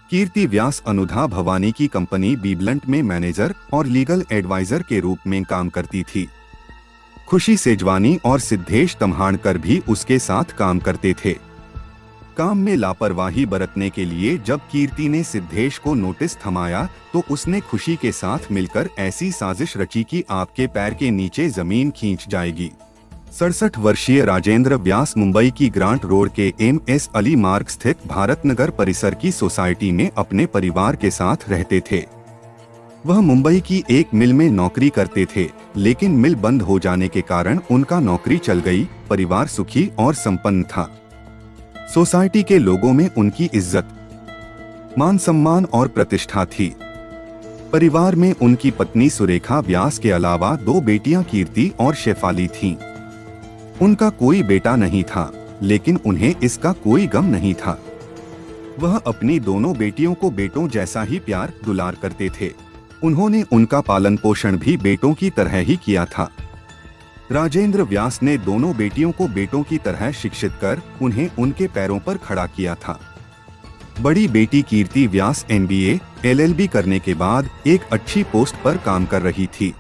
कीर्ति व्यास अनुधा भवानी की कंपनी बीब्लंट में मैनेजर और लीगल एडवाइजर के रूप में काम करती थी। खुशी सेजवानी और सिद्धेश तम्हाणकर भी उसके साथ काम करते थे। काम में लापरवाही बरतने के लिए जब कीर्ति ने सिद्धेश को नोटिस थमाया तो उसने खुशी के साथ मिलकर ऐसी साजिश रची कि आपके पैर के नीचे जमीन खींच जाएगी। 67 वर्षीय राजेंद्र व्यास मुंबई की ग्रांट रोड के MS अली मार्ग स्थित भारत नगर परिसर की सोसाइटी में अपने परिवार के साथ रहते थे। वह मुंबई की एक मिल में नौकरी करते थे, लेकिन मिल बंद हो जाने के कारण उनका नौकरी चल गई। परिवार सुखी और संपन्न था। सोसाइटी के लोगों में उनकी इज्जत, मान सम्मान और प्रतिष्ठा थी। परिवार में उनकी पत्नी सुरेखा व्यास के अलावा 2 बेटियां कीर्ति और शेफाली थीं। उनका कोई बेटा नहीं था, लेकिन उन्हें इसका कोई गम नहीं था। वह अपनी दोनों बेटियों को बेटों जैसा ही प्यार दुलार करते थे। उन्होंने उनका पालन पोषण भी बेटों की तरह ही किया था। राजेंद्र व्यास ने दोनों बेटियों को बेटों की तरह शिक्षित कर उन्हें उनके पैरों पर खड़ा किया था। बड़ी बेटी कीर्ति व्यास MBA LLB करने के बाद एक अच्छी पोस्ट पर काम कर रही थी।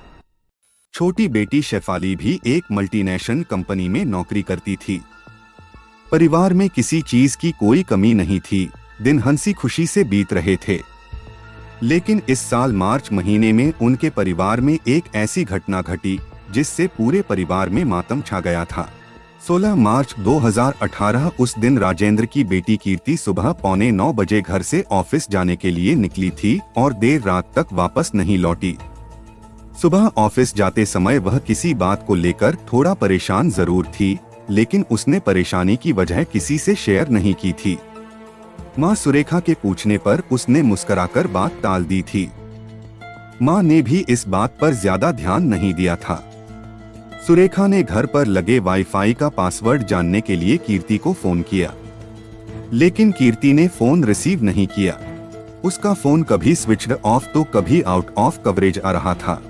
छोटी बेटी शेफाली भी एक मल्टीनेशनल कंपनी में नौकरी करती थी। परिवार में किसी चीज की कोई कमी नहीं थी। दिन हंसी खुशी से बीत रहे थे। लेकिन इस साल मार्च महीने में उनके परिवार में एक ऐसी घटना घटी जिससे पूरे परिवार में मातम छा गया था। 16 मार्च 2018 उस दिन राजेंद्र की बेटी कीर्ति सुबह 8:45 बजे घर से ऑफिस जाने के लिए निकली थी और देर रात तक वापस नहीं लौटी। सुबह ऑफिस जाते समय वह किसी बात को लेकर थोड़ा परेशान जरूर थी, लेकिन उसने परेशानी की वजह किसी से शेयर नहीं की थी। मां सुरेखा के पूछने पर उसने मुस्कुराकर बात टाल दी थी। मां ने भी इस बात पर ज्यादा ध्यान नहीं दिया था। सुरेखा ने घर पर लगे वाईफाई का पासवर्ड जानने के लिए कीर्ति को फोन किया, लेकिन कीर्ति ने फोन रिसीव नहीं किया। उसका फोन कभी स्विच्ड ऑफ तो कभी आउट ऑफ कवरेज आ रहा था।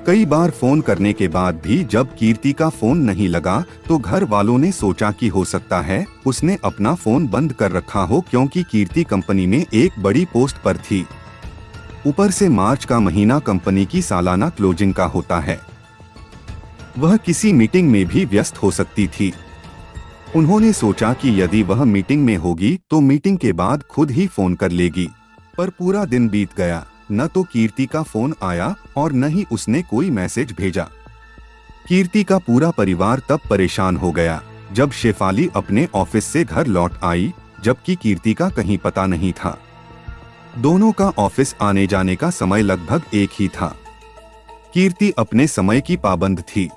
कई बार फोन करने के बाद भी जब कीर्ति का फोन नहीं लगा तो घर वालों ने सोचा कि हो सकता है उसने अपना फोन बंद कर रखा हो, क्योंकि कीर्ति कंपनी में एक बड़ी पोस्ट पर थी। ऊपर से मार्च का महीना कंपनी की सालाना क्लोजिंग का होता है। वह किसी मीटिंग में भी व्यस्त हो सकती थी। उन्होंने सोचा कि यदि वह मीटिंग में होगी तो मीटिंग के बाद खुद ही फोन कर लेगी। पर पूरा दिन बीत गया, न तो कीर्ति का फोन आया और न ही उसने कोई मैसेज भेजा। कीर्ति का पूरा परिवार तब परेशान हो गया जब शेफाली अपने ऑफिस से घर लौट आई, जबकि कीर्ति का कहीं पता नहीं था। दोनों का ऑफिस आने जाने का समय लगभग एक ही था। कीर्ति अपने समय की पाबंद थी।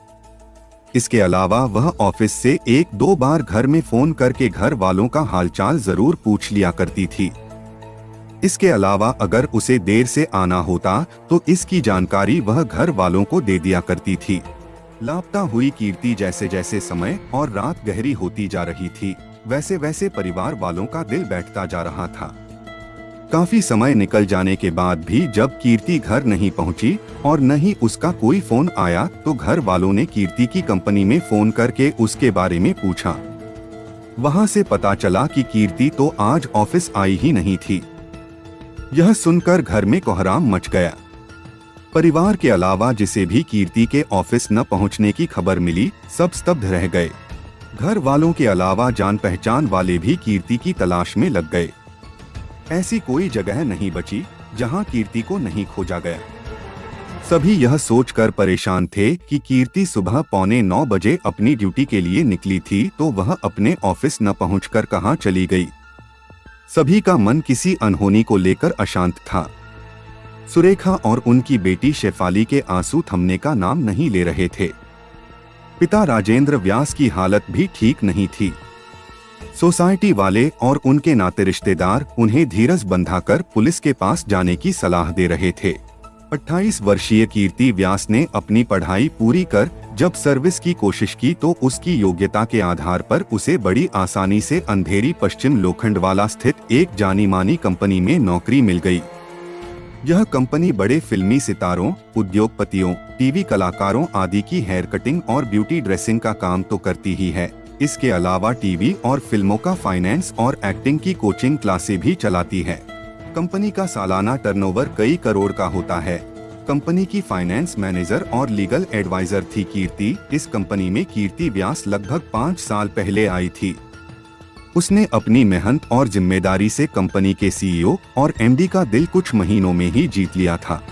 इसके अलावा वह ऑफिस से 1-2 बार घर में फोन करके घर वालों का हालचाल जरूर पूछ लिया करती थी। इसके अलावा अगर उसे देर से आना होता तो इसकी जानकारी वह घर वालों को दे दिया करती थी। लापता हुई कीर्ति जैसे जैसे समय और रात गहरी होती जा रही थी, वैसे वैसे परिवार वालों का दिल बैठता जा रहा था। काफी समय निकल जाने के बाद भी जब कीर्ति घर नहीं पहुंची और न ही उसका कोई फोन आया तो घर वालों ने कीर्ति की कंपनी में फोन करके उसके बारे में पूछा। वहां से पता चला कि कीर्ति तो आज ऑफिस आई ही नहीं थी। यह सुनकर घर में कोहराम मच गया। परिवार के अलावा जिसे भी कीर्ति के ऑफिस न पहुंचने की खबर मिली, सब स्तब्ध रह गए। घर वालों के अलावा जान पहचान वाले भी कीर्ति की तलाश में लग गए। ऐसी कोई जगह नहीं बची जहां कीर्ति को नहीं खोजा गया। सभी यह सोचकर परेशान थे कि कीर्ति सुबह 8:45 बजे अपनी ड्यूटी के लिए निकली थी तो वह अपने ऑफिस न पहुंचकर कहां चली गई। सभी का मन किसी अनहोनी को लेकर अशांत था। सुरेखा और उनकी बेटी शेफाली के आंसू थमने का नाम नहीं ले रहे थे। पिता राजेंद्र व्यास की हालत भी ठीक नहीं थी। सोसाइटी वाले और उनके नाते रिश्तेदार उन्हें धीरज बंधाकर पुलिस के पास जाने की सलाह दे रहे थे। 28 वर्षीय कीर्ति व्यास ने अपनी पढ़ाई पूरी कर जब सर्विस की कोशिश की तो उसकी योग्यता के आधार पर उसे बड़ी आसानी से अंधेरी पश्चिम लोखंडवाला स्थित एक जानी मानी कंपनी में नौकरी मिल गई। यह कंपनी बड़े फिल्मी सितारों, उद्योगपतियों, टीवी कलाकारों आदि की हेयर कटिंग और ब्यूटी ड्रेसिंग का काम तो करती ही है, इसके अलावा टीवी और फिल्मों का फाइनेंस और एक्टिंग की कोचिंग क्लासें भी चलाती है। कंपनी का सालाना टर्नओवर कई करोड़ का होता है। कंपनी की फाइनेंस मैनेजर और लीगल एडवाइजर थी कीर्ति। इस कंपनी में कीर्ति व्यास लगभग 5 साल पहले आई थी। उसने अपनी मेहनत और जिम्मेदारी से कंपनी के सीईओ और एमडी का दिल कुछ महीनों में ही जीत लिया था।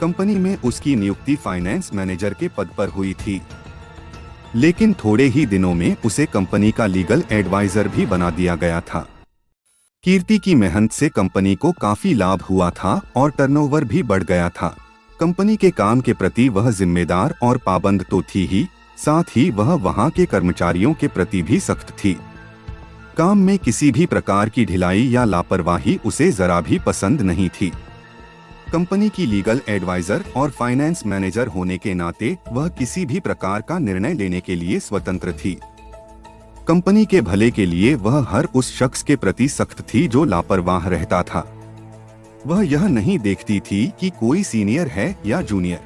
कंपनी में उसकी नियुक्ति फाइनेंस मैनेजर के पद पर हुई थी, लेकिन थोड़े ही दिनों में उसे कंपनी का लीगल एडवाइजर भी बना दिया गया था। कीर्ति की मेहनत से कंपनी को काफी लाभ हुआ था और टर्नओवर भी बढ़ गया था। कंपनी के काम के प्रति वह जिम्मेदार और पाबंद तो थी ही, साथ ही वह वहां के कर्मचारियों के प्रति भी सख्त थी। काम में किसी भी प्रकार की ढिलाई या लापरवाही उसे जरा भी पसंद नहीं थी। कंपनी की लीगल एडवाइजर और फाइनेंस मैनेजर होने के नाते वह किसी भी प्रकार का निर्णय लेने के लिए स्वतंत्र थी। कंपनी के भले के लिए वह हर उस शख्स के प्रति सख्त थी जो लापरवाह रहता था। वह यह नहीं देखती थी कि कोई सीनियर है या जूनियर।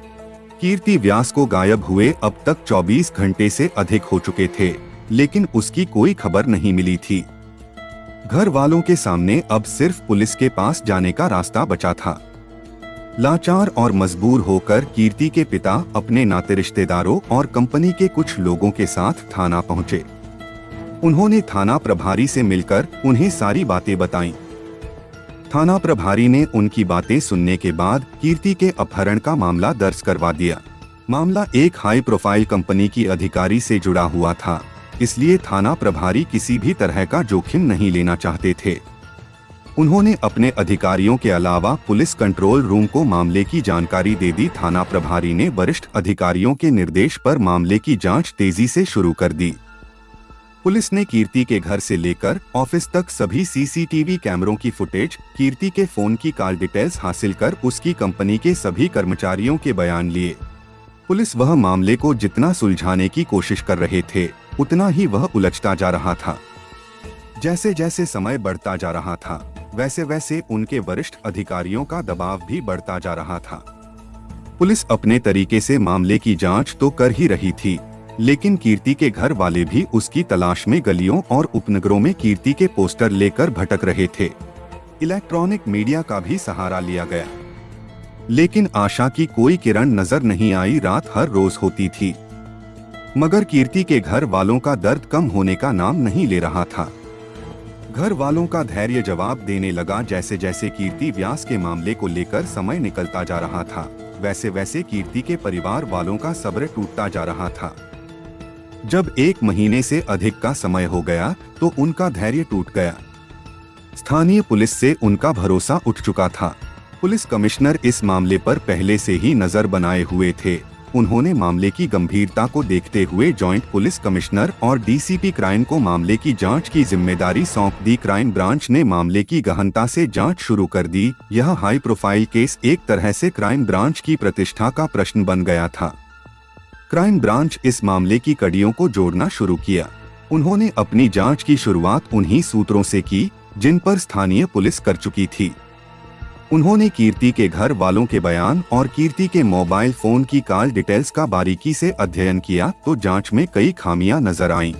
कीर्ति व्यास को गायब हुए अब तक 24 घंटे से अधिक हो चुके थे, लेकिन उसकी कोई खबर नहीं मिली थी। घर वालों के सामने अब सिर्फ पुलिस के पास जाने का रास्ता बचा था। लाचार और मजबूर होकर कीर्ति के पिता अपने नाते रिश्तेदारों और कंपनी के कुछ लोगों के साथ थाना पहुंचे। उन्होंने थाना प्रभारी से मिलकर उन्हें सारी बातें बताईं। थाना प्रभारी ने उनकी बातें सुनने के बाद कीर्ति के अपहरण का मामला दर्ज करवा दिया। मामला एक हाई प्रोफाइल कंपनी की अधिकारी से जुड़ा हुआ था, इसलिए थाना प्रभारी किसी भी तरह का जोखिम नहीं लेना चाहते थे। उन्होंने अपने अधिकारियों के अलावा पुलिस कंट्रोल रूम को मामले की जानकारी दे दी। थाना प्रभारी ने वरिष्ठ अधिकारियों के निर्देश पर मामले की जांच तेजी से शुरू कर दी। पुलिस ने कीर्ति के घर से लेकर ऑफिस तक सभी सीसीटीवी कैमरों की फुटेज, कीर्ति के फोन की कॉल डिटेल्स हासिल कर उसकी कंपनी के सभी कर्मचारियों के बयान लिए। पुलिस वह मामले को जितना सुलझाने की कोशिश कर रहे थे, उतना ही वह उलझता जा रहा था। जैसे जैसे समय बढ़ता जा रहा था, वैसे वैसे उनके वरिष्ठ अधिकारियों का दबाव भी बढ़ता जा रहा था। पुलिस अपने तरीके से मामले की जांच तो कर ही रही थी, लेकिन कीर्ति के घर वाले भी उसकी तलाश में गलियों और उपनगरों में कीर्ति के पोस्टर लेकर भटक रहे थे। इलेक्ट्रॉनिक मीडिया का भी सहारा लिया गया, लेकिन आशा की कोई किरण नजर नहीं आई। रात हर रोज होती थी, मगर कीर्ति के घर वालों का दर्द कम होने का नाम नहीं ले रहा था। घर वालों का धैर्य जवाब देने लगा। जैसे जैसे कीर्ति व्यास के मामले को लेकर समय निकलता जा रहा था, वैसे वैसे कीर्ति के परिवार वालों का सब्र टूटता जा रहा था। जब 1 महीने से अधिक का समय हो गया तो उनका धैर्य टूट गया। स्थानीय पुलिस से उनका भरोसा उठ चुका था। पुलिस कमिश्नर इस मामले पर पहले से ही नजर बनाए हुए थे। उन्होंने मामले की गंभीरता को देखते हुए जॉइंट पुलिस कमिश्नर और डीसीपी क्राइम को मामले की जांच की जिम्मेदारी सौंप दी। क्राइम ब्रांच ने मामले की गहनता से जांच शुरू कर दी। यह हाई प्रोफाइल केस एक तरह से क्राइम ब्रांच की प्रतिष्ठा का प्रश्न बन गया था। क्राइम ब्रांच इस मामले की कड़ियों को जोड़ना शुरू किया। उन्होंने अपनी जांच की शुरुआत उन्हीं सूत्रों से की जिन पर स्थानीय पुलिस कर चुकी थी। उन्होंने कीर्ति के घर वालों के बयान और कीर्ति के मोबाइल फोन की कॉल डिटेल्स का बारीकी से अध्ययन किया तो जांच में कई खामियां नजर आईं।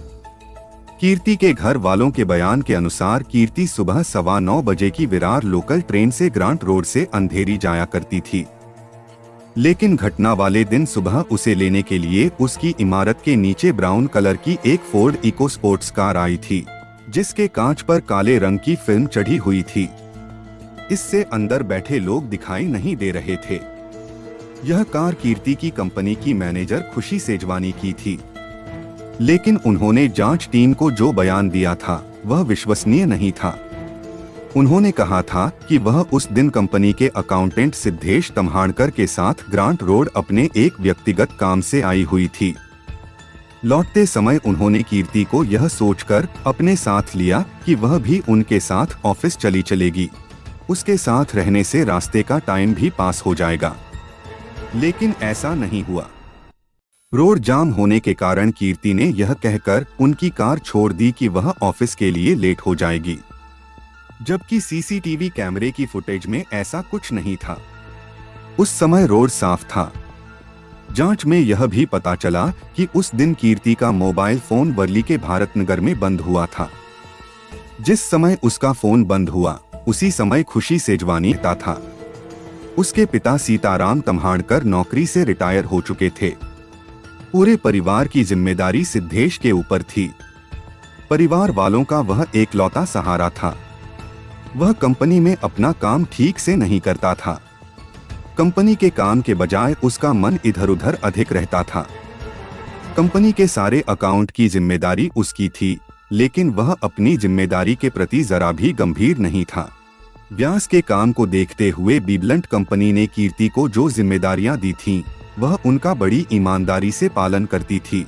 कीर्ति के घर वालों के बयान के अनुसार कीर्ति सुबह 9:15 बजे की विरार लोकल ट्रेन से ग्रांट रोड से अंधेरी जाया करती थी, लेकिन घटना वाले दिन सुबह उसे लेने के लिए उसकी इमारत के नीचे ब्राउन कलर की एक फोर्ड इको स्पोर्ट्स कार आई थी, जिसके कांच पर काले रंग की फिल्म चढ़ी हुई थी। इससे अंदर बैठे लोग दिखाई नहीं दे रहे थे। यह कार कीर्ति की कंपनी की मैनेजर खुशी सेजवानी की थी, लेकिन उन्होंने जांच टीम को जो बयान दिया था वह विश्वसनीय नहीं था। उन्होंने कहा था कि वह उस दिन कंपनी के अकाउंटेंट सिद्धेश तम्हाड़कर के साथ ग्रांट रोड अपने एक व्यक्तिगत काम से आई हुई थी। लौटते समय उन्होंने कीर्ति को यह सोचकर अपने साथ लिया कि वह भी उनके साथ ऑफिस चली चलेगी। उसके साथ रहने से रास्ते का टाइम भी पास हो जाएगा, लेकिन ऐसा नहीं हुआ। रोड जाम होने के कारण कीर्ति ने यह कहकर उनकी कार छोड़ दी कि वह ऑफिस के लिए लेट हो जाएगी, जबकि सीसीटीवी कैमरे की फुटेज में ऐसा कुछ नहीं था। उस समय रोड साफ था। जांच में यह भी पता चला कि उस दिन कीर्ति का मोबाइल फोन वर्ली के भारत नगर में बंद हुआ था। जिस समय उसका फोन बंद हुआ उसी समय खुशी सेजवानी रहता था। उसके पिता सीताराम तम्हाड़कर नौकरी से रिटायर हो चुके थे। पूरे परिवार की जिम्मेदारी सिद्धेश के ऊपर थी। परिवार वालों का वह एकलौता सहारा था। वह कंपनी में अपना काम ठीक से नहीं करता था। कंपनी के काम के बजाय उसका मन इधर उधर अधिक रहता था। कंपनी के सारे अकाउंट की जिम्मेदारी उसकी थी, लेकिन वह अपनी जिम्मेदारी के प्रति जरा भी गंभीर नहीं था। व्यास के काम को देखते हुए बीबलंट कंपनी ने कीर्ति को जो जिम्मेदारियां दी थीं, वह उनका बड़ी ईमानदारी से पालन करती थी।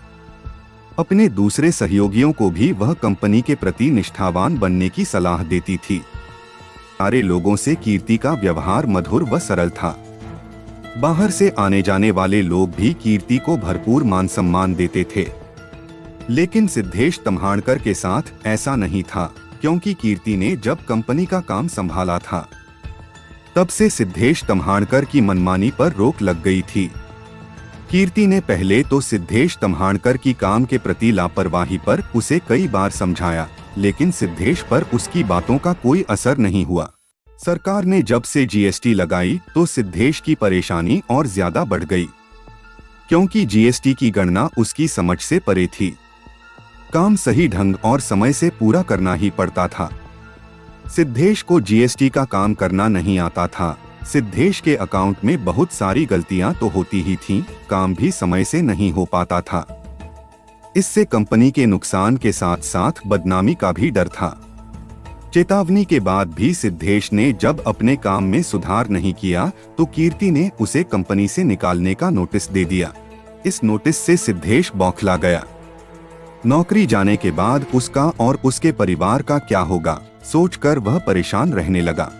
अपने दूसरे सहयोगियों को भी वह कंपनी के प्रति निष्ठावान बनने की सलाह देती थी। सारे लोगों से कीर्ति का व्यवहार मधुर व सरल था। बाहर से आने जाने वाले लोग भी कीर्ति को भरपूर मान सम्मान देते थे। लेकिन सिद्धेश तम्हाड़कर के साथ ऐसा नहीं था, क्योंकि कीर्ति ने जब कंपनी का काम संभाला था, तब से सिद्धेश तम्हाड़कर की मनमानी पर रोक लग गई थी। कीर्ति ने पहले तो सिद्धेश तम्हाड़कर की काम के प्रति लापरवाही पर उसे कई बार समझाया, लेकिन सिद्धेश पर उसकी बातों का कोई असर नहीं हुआ। सरकार ने जब से जीएसटी लगाई तो सिद्धेश की परेशानी और ज्यादा बढ़ गई, क्योंकि जीएसटी की गणना उसकी समझ से परे थी। काम सही ढंग और समय से पूरा करना ही पड़ता था। सिद्धेश को जीएसटी का काम करना नहीं आता था। सिद्धेश के अकाउंट में बहुत सारी गलतियां तो होती ही थीं, काम भी समय से नहीं हो पाता था। इससे कंपनी के नुकसान के साथ साथ बदनामी का भी डर था। चेतावनी के बाद भी सिद्धेश ने जब अपने काम में सुधार नहीं किया तो कीर्ति ने उसे कंपनी से निकालने का नोटिस दे दिया। इस नोटिस से सिद्धेश बौखला गया। नौकरी जाने के बाद उसका और उसके परिवार का क्या होगा, सोचकर वह परेशान रहने लगा।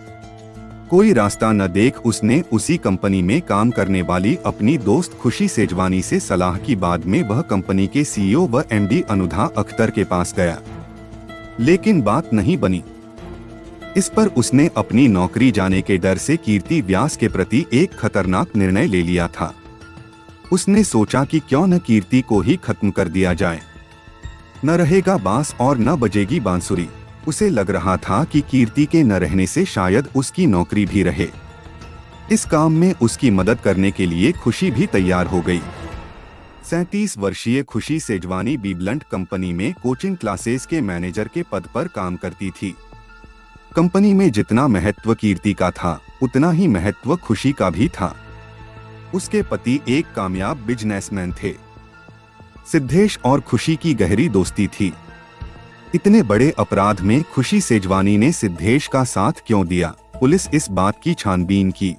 कोई रास्ता न देख उसने उसी कंपनी में काम करने वाली अपनी दोस्त खुशी सेजवानी से सलाह की। बाद में वह कंपनी के सीईओ व एमडी अनुधा अख्तर के पास गया, लेकिन बात नहीं बनी। इस पर उसने अपनी नौकरी जाने के डर से कीर्ति व्यास के प्रति एक खतरनाक निर्णय ले लिया था। उसने सोचा कि क्यों न कीर्ति को ही खत्म कर दिया जाए। न रहेगा बांस और न बजेगी बांसुरी। उसे लग रहा था कि कीर्ति के न रहने से शायद उसकी नौकरी भी रहे। इस काम में उसकी मदद करने के लिए खुशी भी तैयार हो गई। 37 वर्षीय खुशी सेजवानी बीबलंट कंपनी में कोचिंग क्लासेस के मैनेजर के पद पर काम करती थी। कंपनी में जितना महत्व कीर्ति का था, उतना ही महत्व खुशी का भी था। उसके पति एक कामयाब बिजनेसमैन थे। सिद्धेश और खुशी की गहरी दोस्ती थी। इतने बड़े अपराध में खुशी सेजवानी ने सिद्धेश का साथ क्यों दिया, पुलिस इस बात की छानबीन की।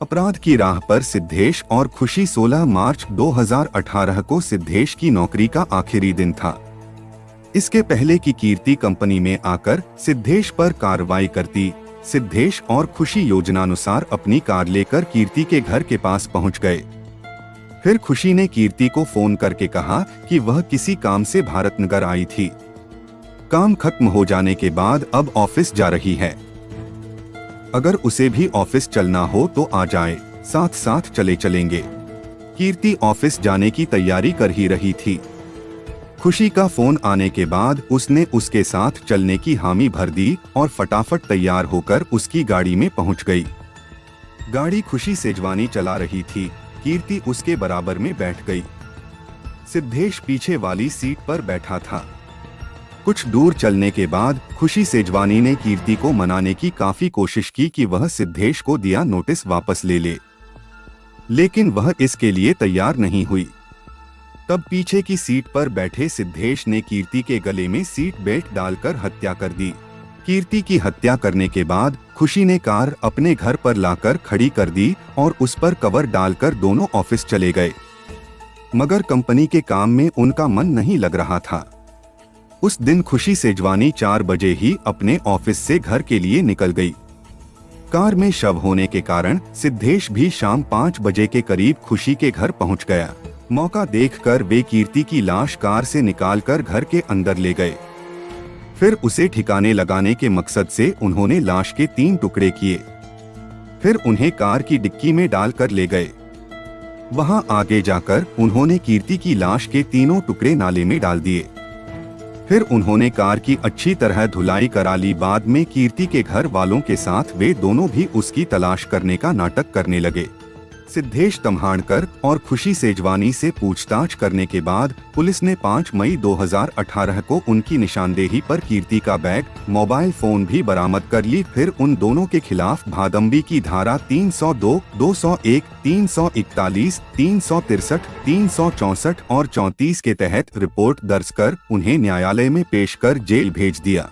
अपराध की राह पर सिद्धेश और खुशी 16 मार्च 2018 को सिद्धेश की नौकरी का आखिरी दिन था। इसके पहले की कीर्ति कंपनी में आकर सिद्धेश पर कार्रवाई करती, सिद्धेश और खुशी योजनानुसार अपनी कार लेकर कीर्ति के घर के पास पहुंच गए। फिर खुशी ने कीर्ति को फोन करके कहा कि वह किसी काम से भारतनगर आई थी। काम खत्म हो जाने के बाद अब ऑफिस जा रही है। अगर उसे भी ऑफिस चलना हो तो आ जाए, साथ साथ चले चलेंगे। कीर्ति ऑफिस जाने की तैयारी कर ही रही थी। खुशी का फोन आने के बाद उसने उसके साथ चलने की हामी भर दी और फटाफट तैयार होकर उसकी गाड़ी में पहुंच गई। गाड़ी खुशी सेजवानी चला रही थी। कीर्ति उसके बराबर में बैठ गई। सिद्धेश पीछे वाली सीट पर बैठा था। कुछ दूर चलने के बाद खुशी सेजवानी ने कीर्ति को मनाने की काफी कोशिश की कि वह सिद्धेश को दिया नोटिस वापस ले ले, लेकिन वह इसके लिए तैयार नहीं हुई। तब पीछे की सीट पर बैठे सिद्धेश ने कीर्ति के गले में सीट बेल्ट डालकर हत्या कर दी। कीर्ति की हत्या करने के बाद खुशी ने कार अपने घर पर लाकर खड़ी कर दी और उस पर कवर डालकर दोनों ऑफिस चले गए। मगर कंपनी के काम में उनका मन नहीं लग रहा था। उस दिन खुशी सेजवानी 4 बजे ही अपने ऑफिस से घर के लिए निकल गई। कार में शव होने के कारण सिद्धेश भी शाम 5 बजे के करीब खुशी के घर पहुंच गया। मौका देखकर वे कीर्ति की लाश कार से निकालकर घर के अंदर ले गए। फिर उसे ठिकाने लगाने के मकसद से उन्होंने लाश के 3 टुकड़े किए। फिर उन्हें कार की डिक्की में डालकर ले गए। वहां आगे जाकर उन्होंने कीर्ति की लाश के तीनों टुकड़े नाले में डाल दिए। फिर उन्होंने कार की अच्छी तरह धुलाई करा ली। बाद में कीर्ति के घर वालों के साथ वे दोनों भी उसकी तलाश करने का नाटक करने लगे। सिद्धेश तम्हाणकर और खुशी सेजवानी से पूछताछ करने के बाद पुलिस ने 5 मई 2018 को उनकी निशानदेही पर कीर्ति का बैग, मोबाइल फोन भी बरामद कर ली। फिर उन दोनों के खिलाफ भादंबी की धारा 302, 201, 341, 363, 364 और 34 के तहत रिपोर्ट दर्ज कर उन्हें न्यायालय में पेश कर जेल भेज दिया।